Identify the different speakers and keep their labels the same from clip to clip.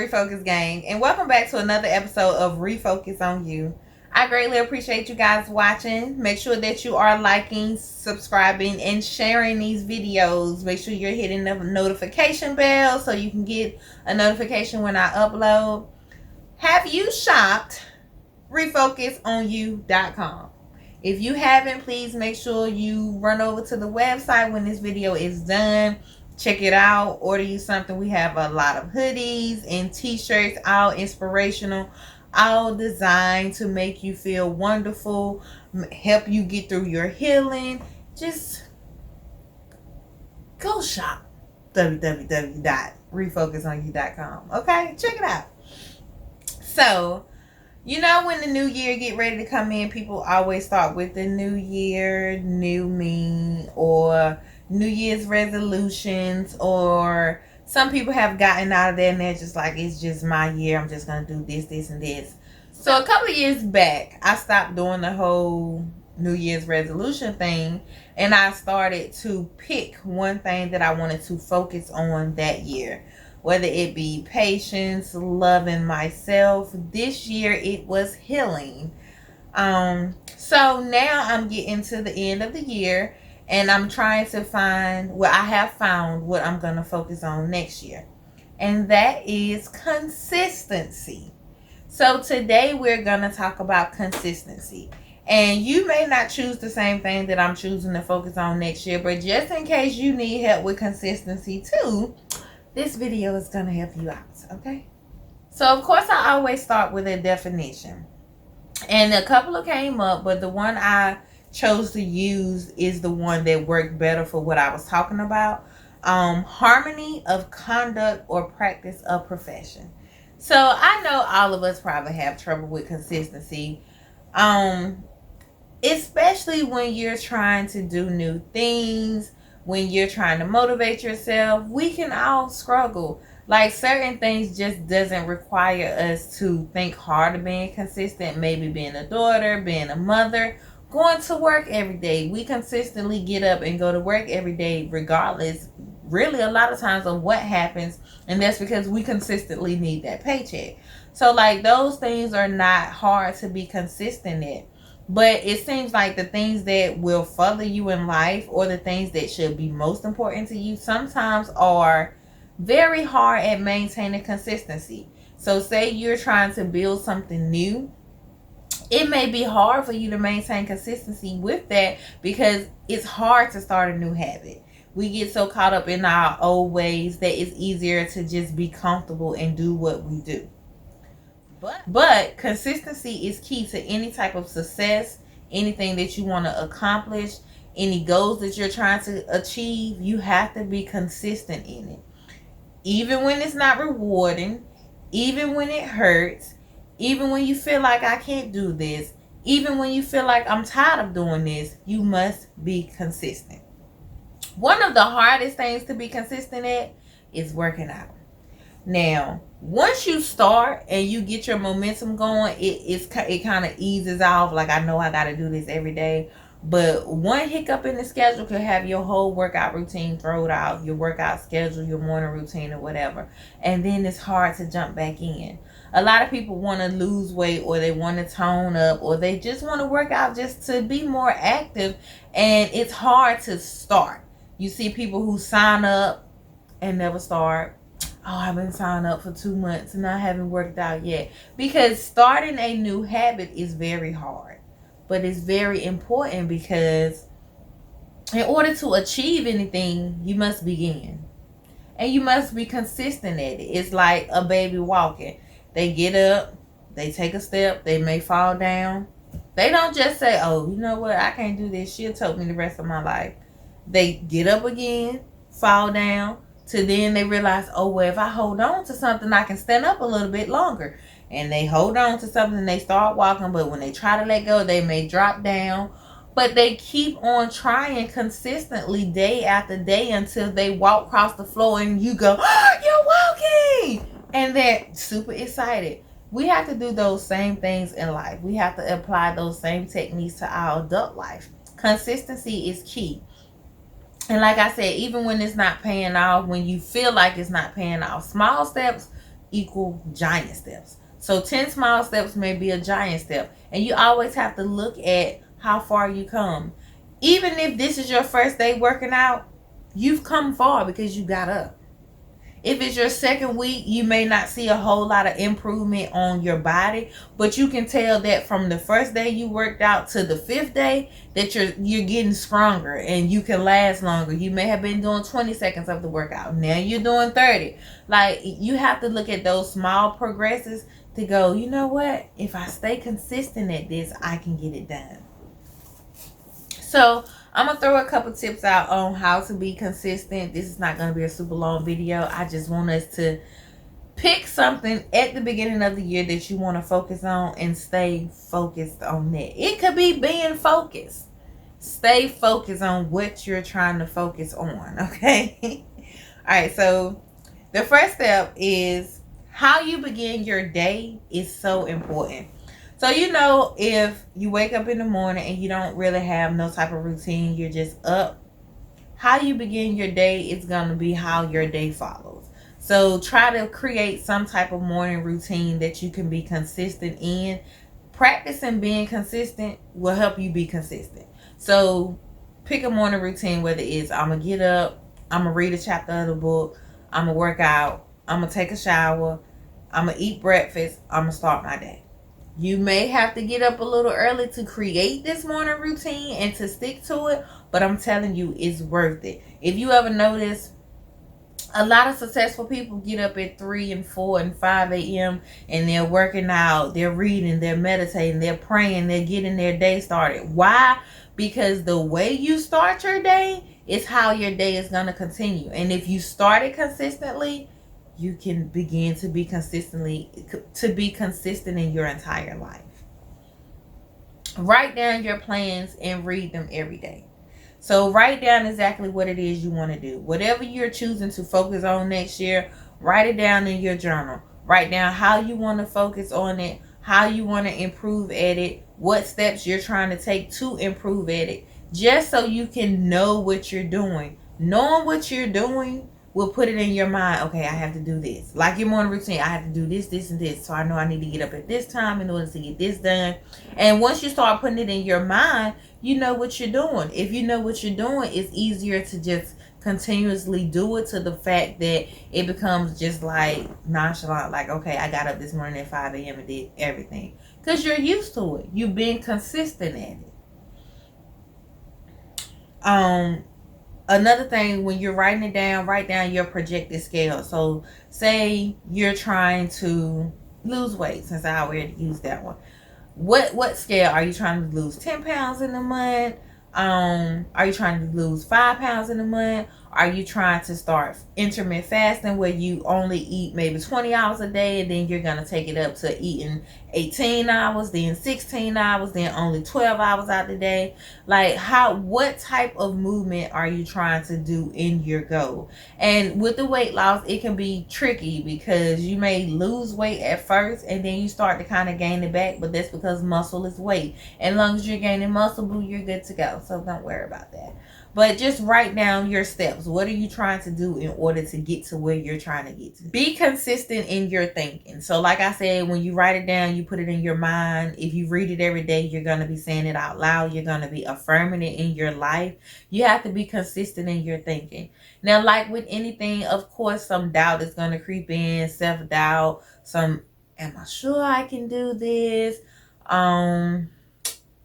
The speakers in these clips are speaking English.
Speaker 1: Refocus Gang, and welcome back to another episode of Refocus on You. I greatly appreciate you guys watching. Make sure that you are liking, subscribing, and sharing these videos. Make sure you're hitting the notification bell so you can get a notification when I upload. Have you shopped refocusonyou.com? If you haven't, please make sure you run over to the website when this video is done. Check it out. Order you something. We have a lot of hoodies and t-shirts, all inspirational, all designed to make you feel wonderful, help you get through your healing. Just go shop www.refocusonyou.com. Okay, check it out. So, you know, when the new year get ready to come in, people always start with the new year, new me, or New Year's resolutions, or some people have gotten out of there and they're just like, it's just my year. I'm just going to do this, this, and this. So a couple of years back, I stopped doing the whole New Year's resolution thing, and I started to pick one thing that I wanted to focus on that year. Whether it be patience, loving myself. This year it was healing. So now I'm getting to the end of the year, and I'm trying to find, well, I have found what I'm going to focus on next year. And that is consistency. So today we're going to talk about consistency. And you may not choose the same thing that I'm choosing to focus on next year, but just in case you need help with consistency too, this video is going to help you out, okay? So, of course, I always start with a definition. And a couple of came up, but the one I chose to use is the one that worked better for what I was talking about. Harmony of conduct or practice of profession. So, I know all of us probably have trouble with consistency. Especially when you're trying to do new things. When you're trying to motivate yourself, we can all struggle. Like, certain things just doesn't require us to think hard of being consistent. Maybe being a daughter, being a mother, going to work every day. We consistently get up and go to work every day regardless, really a lot of times, of what happens. And that's because we consistently need that paycheck. So, like, those things are not hard to be consistent in. But it seems like the things that will further you in life, or the things that should be most important to you, sometimes are very hard at maintaining consistency. So say you're trying to build something new. It may be hard for you to maintain consistency with that because it's hard to start a new habit. We get so caught up in our old ways that it's easier to just be comfortable and do what we do. But consistency is key to any type of success, anything that you want to accomplish, any goals that you're trying to achieve. You have to be consistent in it. Even when it's not rewarding, even when it hurts, even when you feel like I can't do this, even when you feel like I'm tired of doing this, you must be consistent. One of the hardest things to be consistent at is working out. Now, once you start and you get your momentum going, it kind of eases off. Like, I know I got to do this every day. But one hiccup in the schedule could have your whole workout routine thrown out, your workout schedule, your morning routine, or whatever. And then it's hard to jump back in. A lot of people want to lose weight, or they want to tone up, or they just want to work out just to be more active. And it's hard to start. You see people who sign up and never start. Oh, I've been signed up for 2 months and I haven't worked out yet. Because starting a new habit is very hard. But it's very important, because in order to achieve anything, you must begin. And you must be consistent at it. It's like a baby walking. They get up, they take a step, they may fall down. They don't just say, oh, you know what, I can't do this. She'll tote me the rest of my life. They get up again, fall down, to then they realize, oh, well, if I hold on to something, I can stand up a little bit longer. And they hold on to something and they start walking. But when they try to let go, they may drop down. But they keep on trying consistently day after day until they walk across the floor and you go, oh, you're walking. And they're super excited. We have to do those same things in life. We have to apply those same techniques to our adult life. Consistency is key. And like I said, even when it's not paying off, when you feel like it's not paying off, small steps equal giant steps. So 10 small steps may be a giant step. And you always have to look at how far you come. Even if this is your first day working out, you've come far because you got up. If it's your second week, you may not see a whole lot of improvement on your body, but you can tell that from the first day you worked out to the 5th day that you're getting stronger and you can last longer. You may have been doing 20 seconds of the workout. Now you're doing 30. Like, you have to look at those small progresses to go, you know what? If I stay consistent at this, I can get it done. So I'm going to throw a couple tips out on how to be consistent. This is not going to be a super long video. I just want us to pick something at the beginning of the year that you want to focus on and stay focused on that. It could be being focused. Stay focused on what you're trying to focus on, okay? All right, so the first step is how you begin your day is so important. So, you know, if you wake up in the morning and you don't really have no type of routine, you're just up, how you begin your day is going to be how your day follows. So try to create some type of morning routine that you can be consistent in. Practicing being consistent will help you be consistent. So pick a morning routine, whether it's I'm going to get up, I'm going to read a chapter of the book, I'm going to work out, I'm going to take a shower, I'm going to eat breakfast, I'm going to start my day. You may have to get up a little early to create this morning routine and to stick to it, but I'm telling you, it's worth it. If you ever notice, a lot of successful people get up at 3 and 4 and 5 a.m. and they're working out, they're reading, they're meditating, they're praying, they're getting their day started. Why? Because the way you start your day is how your day is going to continue. And if you start it consistently, you can begin to be consistent in your entire life. Write down your plans and read them every day. So write down exactly what it is you want to do. Whatever you're choosing to focus on next year, write it down in your journal. Write down how you want to focus on it, how you want to improve at it, what steps you're trying to take to improve at it, just so you can know what you're doing. Knowing what you're doing will put it in your mind, okay, I have to do this. Like your morning routine, I have to do this, this, and this. So I know I need to get up at this time in order to get this done. And once you start putting it in your mind, you know what you're doing. If you know what you're doing, it's easier to just continuously do it, to the fact that it becomes just like nonchalant. Like, okay, I got up this morning at 5 a.m. and did everything. Because you're used to it. You've been consistent at it. Another thing, when you're writing it down, write down your projected scale. So say you're trying to lose weight, since I already used that one. What scale? Are you trying to lose 10 pounds in a month? Are you trying to lose 5 pounds in a month? Are you trying to start intermittent fasting where you only eat maybe 20 hours a day and then you're going to take it up to eating 18 hours, then 16 hours, then only 12 hours out the day? Like, what type of movement are you trying to do in your goal? And with the weight loss, it can be tricky because you may lose weight at first and then you start to kind of gain it back, but that's because muscle is weight. And as long as you're gaining muscle, boo, you're good to go. So don't worry about that. But just write down your steps. What are you trying to do in order to get to where you're trying to get to? Be consistent in your thinking. So like I said, when you write it down, you put it in your mind. If you read it every day, you're going to be saying it out loud. You're going to be affirming it in your life. You have to be consistent in your thinking. Now, like with anything, of course, some doubt is going to creep in, self-doubt, am I sure I can do this?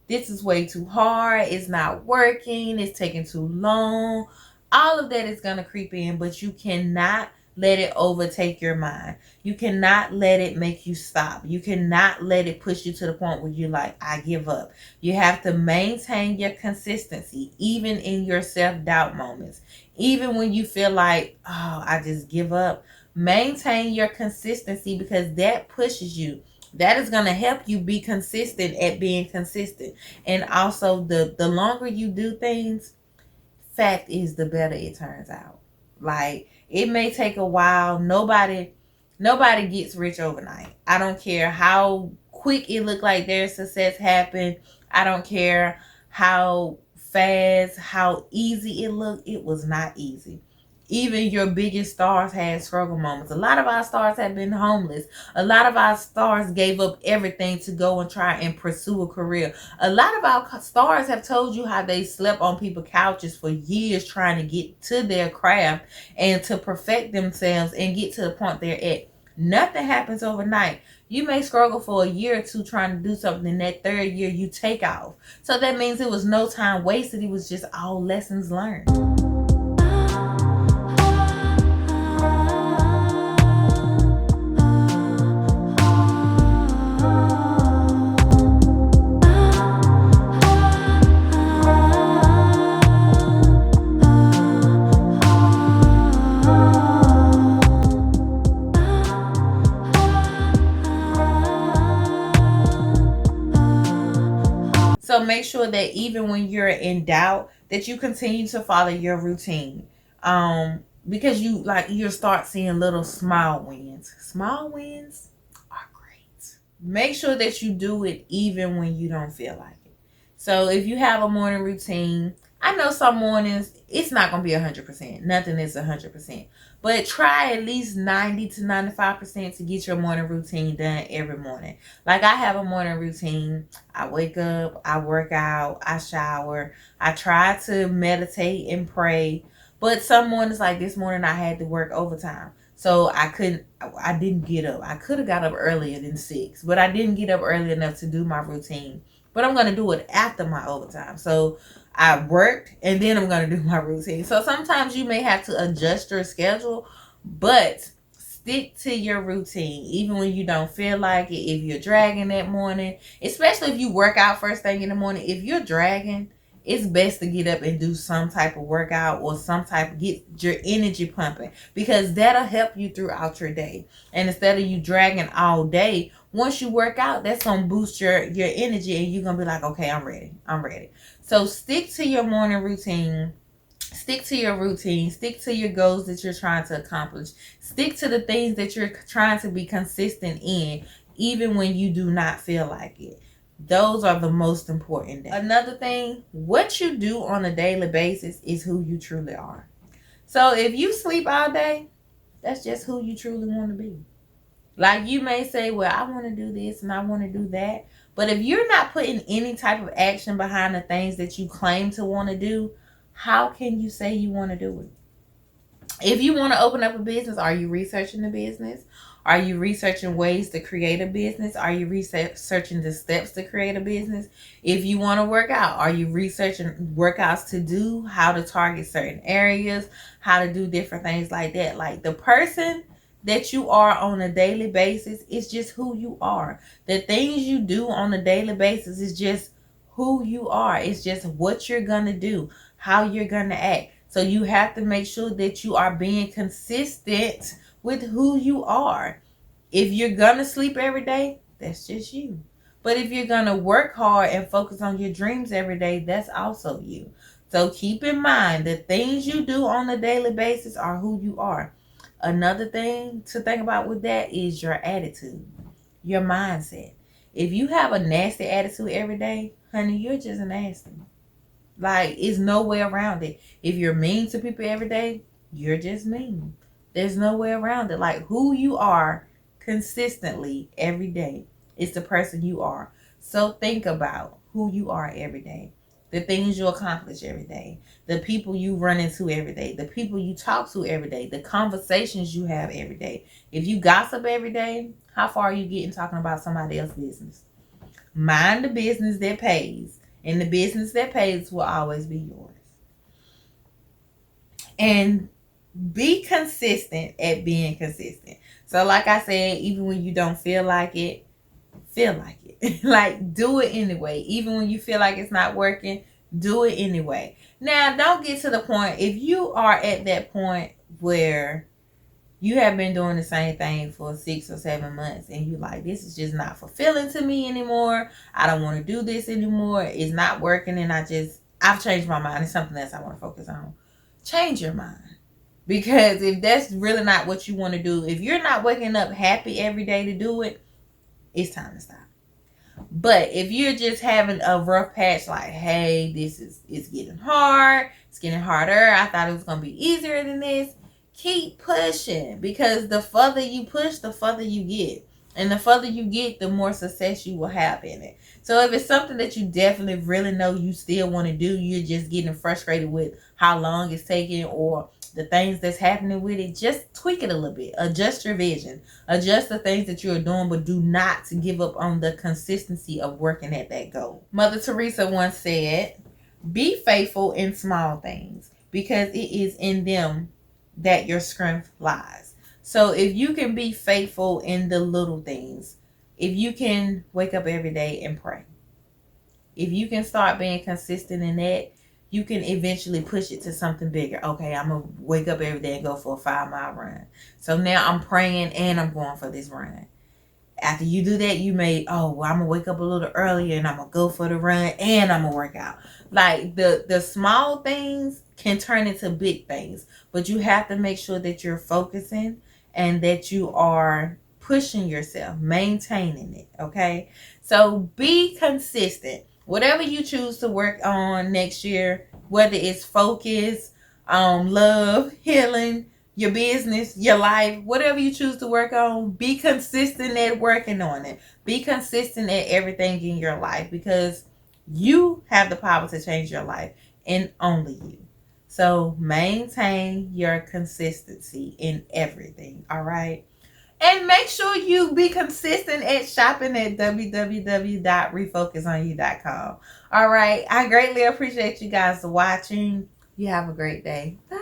Speaker 1: This is way too hard. It's not working. It's taking too long. All of that is going to creep in, but you cannot let it overtake your mind. You cannot let it make you stop. You cannot let it push you to the point where you're like, I give up. You have to maintain your consistency, even in your self-doubt moments. Even when you feel like, oh, I just give up. Maintain your consistency, because that pushes you. That is going to help you be consistent at being consistent. And also, the longer you do things, fact is, the better it turns out. Like, it may take a while. Nobody gets rich overnight. I don't care how quick it look like their success happened. I don't care how fast, how easy it looked. It was not easy. Even your biggest stars had struggle moments. A lot of our stars have been homeless. A lot of our stars gave up everything to go and try and pursue a career. A lot of our stars have told you how they slept on people's couches for years trying to get to their craft and to perfect themselves and get to the point they're at. Nothing happens overnight. You may struggle for a year or two trying to do something, and that third year you take off. So that means it was no time wasted. It was just all lessons learned. So make sure that even when you're in doubt, that you continue to follow your routine. Because you'll start seeing little small wins. Small wins are great. Make sure that you do it even when you don't feel like it. So if you have a morning routine, I know some mornings it's not gonna be 100%. Nothing is 100%. But try at least 90 to 95% to get your morning routine done every morning. Like I have a morning routine. I wake up, I work out, I shower, I try to meditate and pray. But some mornings, like this morning, I had to work overtime. So I didn't get up. I could have got up earlier than 6, but I didn't get up early enough to do my routine. But I'm going to do it after my overtime. So I worked and then I'm going to do my routine. So sometimes you may have to adjust your schedule, but stick to your routine even when you don't feel like it. If you're dragging that morning, especially if you work out first thing in the morning, if you're dragging, it's best to get up and do some type of workout or get your energy pumping, because that'll help you throughout your day. And instead of you dragging all day, once you work out, that's going to boost your energy and you're going to be like, okay, I'm ready. So stick to your morning routine. Stick to your routine. Stick to your goals that you're trying to accomplish. Stick to the things that you're trying to be consistent in, even when you do not feel like it. Those are the most important things. Another thing, what you do on a daily basis is who you truly are. So if you sleep all day, that's just who you truly want to be. Like you may say, well, I want to do this and I want to do that. But if you're not putting any type of action behind the things that you claim to want to do, how can you say you want to do it? If you want to open up a business, are you researching the business? Are you researching ways to create a business? Are you researching the steps to create a business? If you want to work out, are you researching workouts to do, how to target certain areas, how to do different things like that? Like the person that you are on a daily basis is just who you are. The things you do on a daily basis is just who you are. It's just what you're going to do, how you're going to act. So you have to make sure that you are being consistent with who you are. If you're going to sleep every day, that's just you. But if you're going to work hard and focus on your dreams every day, that's also you. So keep in mind, the things you do on a daily basis are who you are. Another thing to think about with that is your attitude, your mindset. If you have a nasty attitude every day, honey, you're just nasty. Like, it's no way around it. If you're mean to people every day, you're just mean. There's no way around it. Like, who you are consistently every day is the person you are. So think about who you are every day, the things you accomplish every day, the people you run into every day, the people you talk to every day, the conversations you have every day. If you gossip every day, how far are you getting talking about somebody else's business? Mind the business that pays. And the business that pays will always be yours. And be consistent at being consistent. So like I said, even when you don't feel like it, feel like it. Like, do it anyway. Even when you feel like it's not working, do it anyway. Now, don't get to the point, if you are at that point where you have been doing the same thing for 6 or 7 months and you like, this is just not fulfilling to me anymore. I don't want to do this anymore. It's not working and I've changed my mind. It's something else I want to focus on. Change your mind. Because if that's really not what you want to do, if you're not waking up happy every day to do it, it's time to stop. But if you're just having a rough patch, like, hey, it's getting hard, It's getting harder. I thought it was going to be easier than this. Keep pushing, because the further you push, the further you get. And the further you get, the more success you will have in it. So if it's something that you definitely really know you still want to do, you're just getting frustrated with how long it's taking or the things that's happening with it, just tweak it a little bit. Adjust your vision. Adjust the things that you're doing, but do not give up on the consistency of working at that goal. Mother Teresa once said, be faithful in small things, because it is in them that your strength lies. So if you can be faithful in the little things, if you can wake up every day and pray, if you can start being consistent in that, you can eventually push it to something bigger. Okay, I'm going to wake up every day and go for a 5-mile run. So now I'm praying and I'm going for this run. After you do that, you may, I'm going to wake up a little earlier and I'm going to go for the run and I'm going to work out. Like the small things can turn into big things, but you have to make sure that you're focusing and that you are pushing yourself, maintaining it. Okay. So be consistent. Whatever you choose to work on next year, whether it's focus, love, healing, your business, your life, whatever you choose to work on, be consistent at working on it. Be consistent at everything in your life, because you have the power to change your life, and only you. So maintain your consistency in everything. All right. And make sure you be consistent at shopping at www.refocusonyou.com. All right. I greatly appreciate you guys watching. You have a great day. Bye.